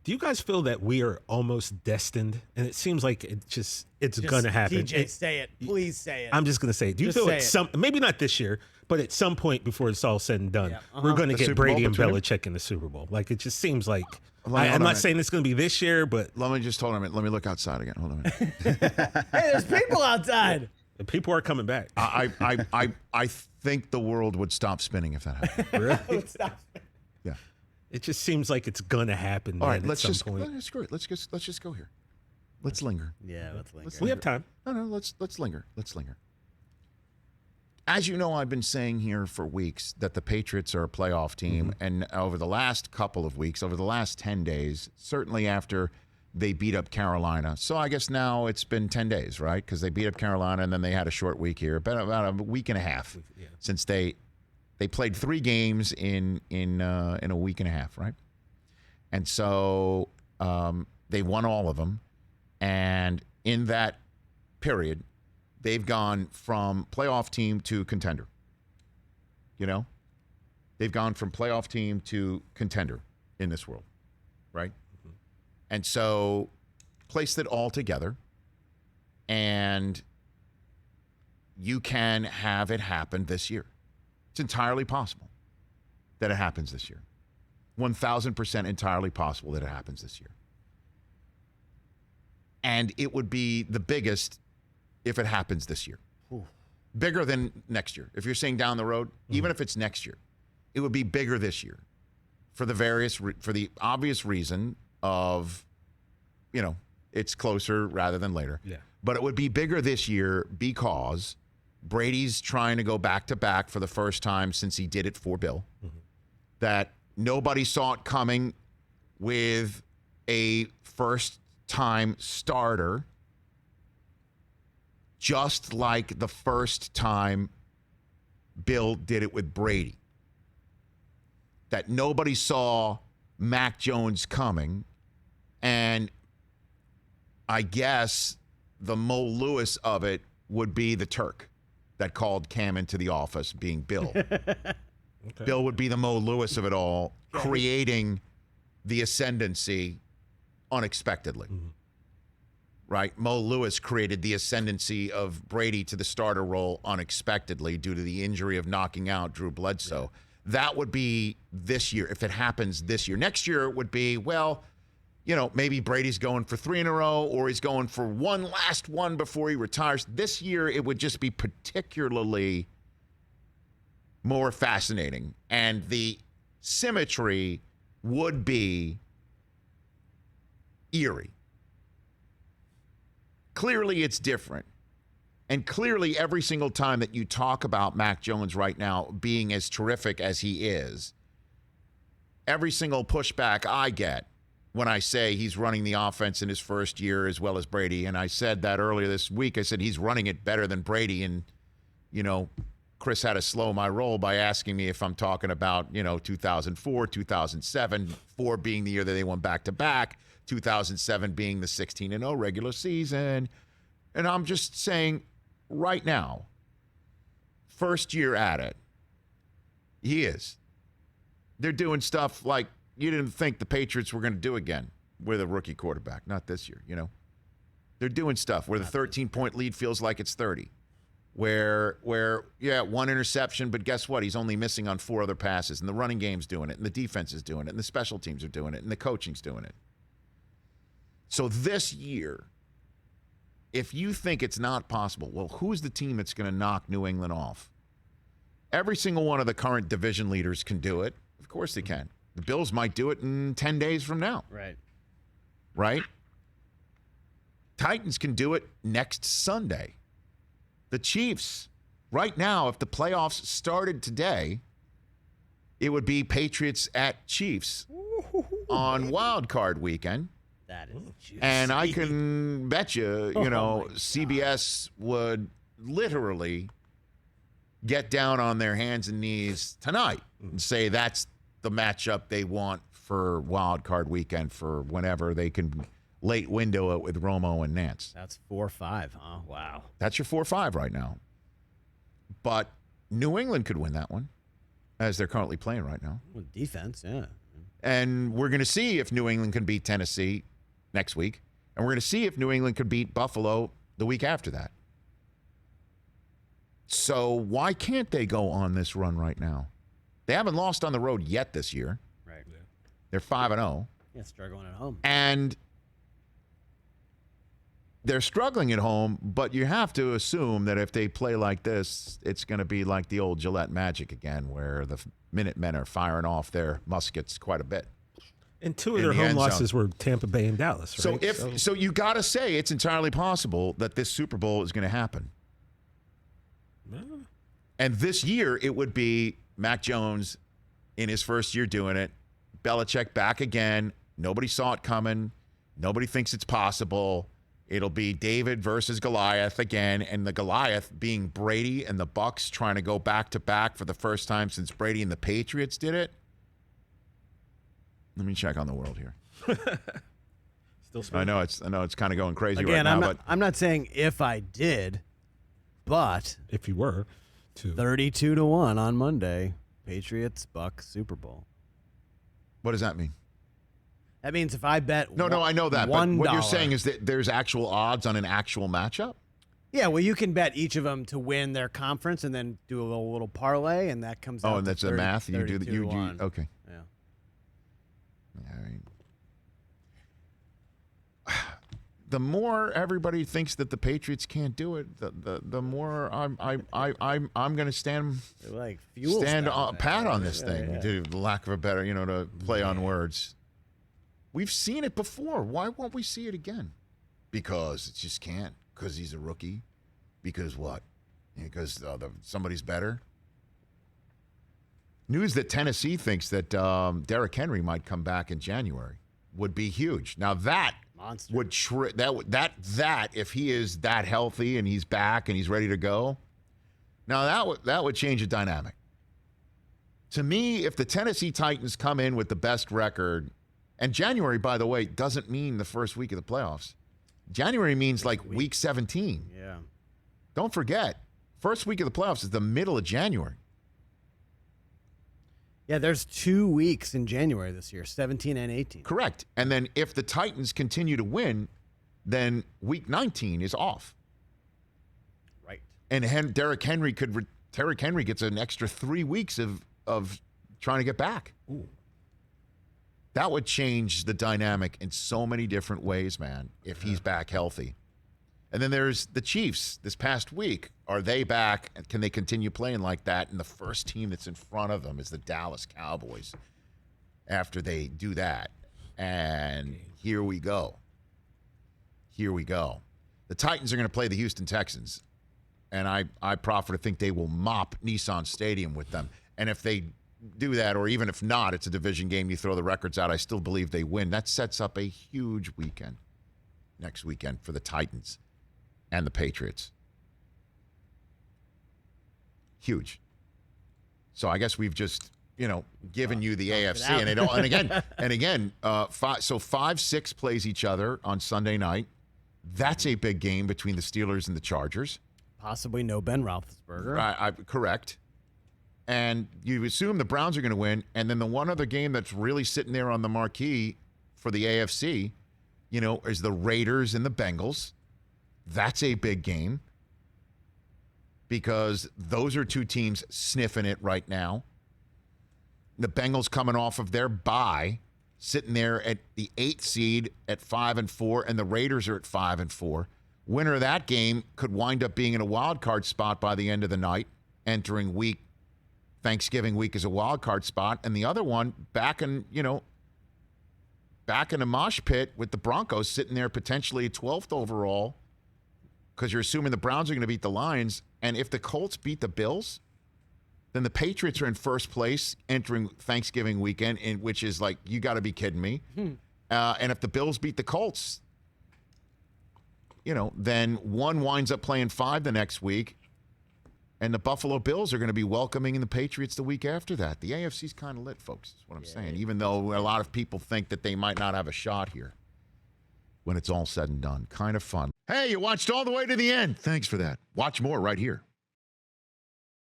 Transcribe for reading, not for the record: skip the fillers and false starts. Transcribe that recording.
Do you guys feel that we are almost destined? And it seems like it's going to happen. DJ, say it. Please say it. I'm just going to say it. Do you Just feel maybe not this year, but at some point before it's all said and done, we're going to get Brady and Belichick in the Super Bowl? Like, it just seems like, I'm not saying it's going to be this year, but. Let me just hold on a minute. Let me look outside again. Hold on a minute. Hey, there's people outside. People are coming back. I think the world would stop spinning if that happened. Really? Stop. Yeah. It just seems like it's going to happen. All right, let's just go here. Let's just go here. Let's linger. Yeah, let's linger. We have time. No, let's linger. Let's linger. As you know, I've been saying here for weeks that the Patriots are a playoff team, and over the last couple of weeks, over the last 10 days, certainly after they beat up Carolina. So I guess now it's been 10 days, right? Because they beat up Carolina, and then they had a short week here, about a week and a half since they played 3 games in a week and a half, right? And so they won all of them, and in that period, they've gone from playoff team to contender. You know? They've gone from playoff team to contender in this world, right? And so place it all together, and you can have it happen this year. It's entirely possible that it happens this year. 1,000% entirely possible that it happens this year. And it would be the biggest if it happens this year. Ooh. Bigger than next year. If you're saying down the road, even if it's next year, it would be bigger this year for the obvious reason of, it's closer rather than later. Yeah. But it would be bigger this year because Brady's trying to go back-to-back for the first time since he did it for Bill. That nobody saw it coming with a first-time starter, just like the first time Bill did it with Brady. That nobody saw Mac Jones coming, and I guess the Mo Lewis of it would be the Turk that called Cam into the office, being Bill. Okay. Bill would be the Mo Lewis of it all, creating the ascendancy unexpectedly. Right? Mo Lewis created the ascendancy of Brady to the starter role unexpectedly due to the injury of knocking out Drew Bledsoe. Yeah. That would be this year, if it happens this year. Next year it would be, maybe Brady's going for 3 in a row, or he's going for one last one before he retires. This year, it would just be particularly more fascinating. And the symmetry would be eerie. Clearly, it's different. And clearly, every single time that you talk about Mac Jones right now being as terrific as he is, every single pushback I get when I say he's running the offense in his first year as well as Brady, and I said that earlier this week, I said he's running it better than Brady, and, Chris had to slow my roll by asking me if I'm talking about, 2004, 2007, 4 being the year that they won back-to-back, 2007 being the 16-0 regular season. And I'm just saying right now, first year at it, he is. They're doing stuff like you didn't think the Patriots were going to do again with a rookie quarterback. Not this year, They're doing stuff where the 13-point lead feels like it's 30. Where 1 interception, but guess what? He's only missing on 4 other passes, and the running game's doing it, and the defense is doing it, and the special teams are doing it, and the coaching's doing it. So this year, if you think it's not possible, well, who's the team that's going to knock New England off? Every single one of the current division leaders can do it. Of course they can. The Bills might do it in 10 days from now. Right? Titans can do it next Sunday. The Chiefs, right now, if the playoffs started today, it would be Patriots at Chiefs on Wild Card weekend. That is juicy. And I can bet you, CBS would literally get down on their hands and knees tonight and say that's the matchup they want for Wild Card weekend for whenever they can late window it with Romo and Nance. That's 4-5, huh? Wow. That's your 4-5 right now. But New England could win that one, as they're currently playing right now. Well, defense, yeah. And we're going to see if New England can beat Tennessee next week. And we're going to see if New England could beat Buffalo the week after that. So why can't they go on this run right now? They haven't lost on the road yet this year. Right. Yeah. They're 5-0. Yeah, struggling at home. And they're struggling at home, but you have to assume that if they play like this, it's going to be like the old Gillette Magic again, where the Minutemen are firing off their muskets quite a bit. And two of their home losses were Tampa Bay and Dallas, right? So you got to say it's entirely possible that this Super Bowl is going to happen. And this year, it would be Mac Jones in his first year doing it. Belichick back again. Nobody saw it coming. Nobody thinks it's possible. It'll be David versus Goliath again, and the Goliath being Brady and the Bucs trying to go back-to-back for the first time since Brady and the Patriots did it. Let me check on the world here. Still spinning. I know it's kind of going crazy Again, right now. I'm not saying if I did, but if you were to 32-1 on Monday, Patriots, Bucs, Super Bowl. What does that mean? That means if I bet No, I know that. But $1, what you're saying is that there's actual odds on an actual matchup? Yeah, well, you can bet each of them to win their conference and then do a little parlay, and that comes out. Oh, and that's the math? You do 32-1. Okay. Yeah. All right. The more everybody thinks that the Patriots can't do it, the more I'm going to stand Like pat on this thing, yeah. to lack of a better, to play on words. We've seen it before. Why won't we see it again? Because it just can't. Because he's a rookie. Because what? Because somebody's better. News that Tennessee thinks that Derrick Henry might come back in January would be huge. Now that Monster. would that if he is that healthy and he's back and he's ready to go, now that would change the dynamic. To me, if the Tennessee Titans come in with the best record, and January, by the way, doesn't mean the first week of the playoffs. January means like week 17. Yeah. Don't forget, first week of the playoffs is the middle of January. Yeah, there's 2 weeks in January this year, 17 and 18. Correct. And then if the Titans continue to win, then week 19 is off. Right. And Derrick Henry gets an extra 3 weeks of trying to get back. Ooh. That would change the dynamic in so many different ways, man, if he's back healthy. And then there's the Chiefs this past week. Are they back? And can they continue playing like that? And the first team that's in front of them is the Dallas Cowboys after they do that. And here we go. The Titans are going to play the Houston Texans. And I proffer to think they will mop Nissan Stadium with them. And if they do that, or even if not, it's a division game, you throw the records out, I still believe they win. That sets up a huge weekend next weekend for the Titans and the Patriots. Huge. So I guess we've just, given you the AFC, and again, 5-6 plays each other on Sunday night. That's a big game between the Steelers and the Chargers. Possibly no Ben Roethlisberger. Correct. And you assume the Browns are going to win. And then the one other game that's really sitting there on the marquee for the AFC, is the Raiders and the Bengals. That's a big game because those are two teams sniffing it right now. The Bengals coming off of their bye, sitting there at the 8th seed at 5-4, and the Raiders are at 5-4. Winner of that game could wind up being in a wild card spot by the end of the night, entering Thanksgiving week as a wild card spot, and the other one back in a mosh pit with the Broncos sitting there potentially 12th overall because you're assuming the Browns are going to beat the Lions. And if the Colts beat the Bills, then the Patriots are in first place entering Thanksgiving weekend, which is like, you got to be kidding me. And if the Bills beat the Colts, then one winds up playing 5 the next week. And the Buffalo Bills are going to be welcoming the Patriots the week after that. The AFC's kind of lit, folks, is what I'm saying, even though a lot of people think that they might not have a shot here when it's all said and done. Kind of fun. Hey, you watched all the way to the end. Thanks for that. Watch more right here.